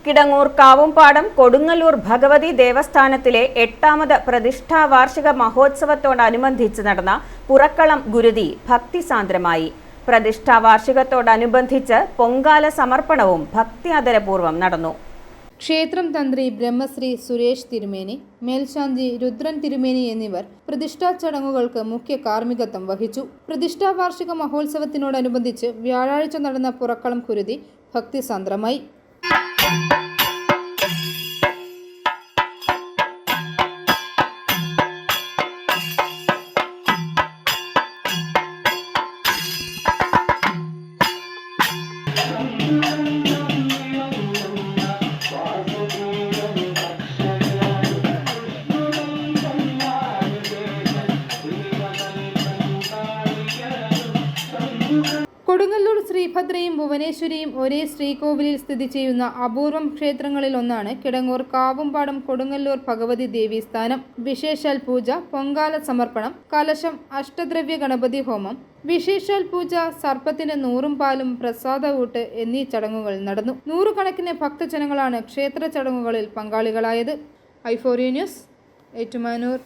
കിടങ്ങൂർ കാവുംപാടം കൊടുങ്ങല്ലൂർ ഭഗവതി ദേവസ്ഥാനത്തിലെ 8ാമത് പ്രതിഷ്ഠാ വാർഷിക മഹോത്സവത്തോടനുബന്ധിച്ച് നടന്ന പുറക്കളം ഗുരുതി ഭക്തിസാന്ദ്രമായി. പ്രതിഷ്ഠാ വാർഷികത്തോടനുബന്ധിച്ച് പൊങ്കാല സമർപ്പണവും ഭക്തിയാദരപൂർവ്വം നടന്നു. ക്ഷേത്രം തന്ത്രി ബ്രഹ്മശ്രീ സുരേഷ് തിരുമേനി, മേൽശാന്തി രുദ്രൻ തിരുമേനി എന്നിവർ പ്രതിഷ്ഠാ ചടങ്ങുകൾക്ക് മുഖ്യ കാർമ്മികത്വം വഹിച്ചു. പ്രതിഷ്ഠാ വാർഷിക മഹോത്സവത്തിനോടനുബന്ധിച്ച് വ്യാഴാഴ്ച നടന്ന പുറക്കളം ഗുരുതി ഭക്തിസാന്ദ്രമായി. കൊടുങ്ങല്ലൂർ ശ്രീഭദ്രയും ഭുവനേശ്വരിയും ഒരേ ശ്രീകോവിലിൽ സ്ഥിതി ചെയ്യുന്ന അപൂർവം ക്ഷേത്രങ്ങളിൽ ഒന്നാണ് കിടങ്ങൂർ കാവുംപാടം കൊടുങ്ങല്ലൂർ ഭഗവതി ദേവീസ്ഥാനം. വിശേഷാൽ പൂജ, പൊങ്കാല സമർപ്പണം, കലശം, അഷ്ടദ്രവ്യ ഗണപതി ഹോമം, വിശേഷാൽ പൂജ, സർപ്പത്തിന് 100 പാലും പ്രസാദഊട്ട് എന്നീ ചടങ്ങുകൾ നടന്നു. നൂറുകണക്കിന് ഭക്തജനങ്ങളാണ് ക്ഷേത്ര ചടങ്ങുകളിൽ പങ്കാളികളായത്. i4u news, Ettumanoor.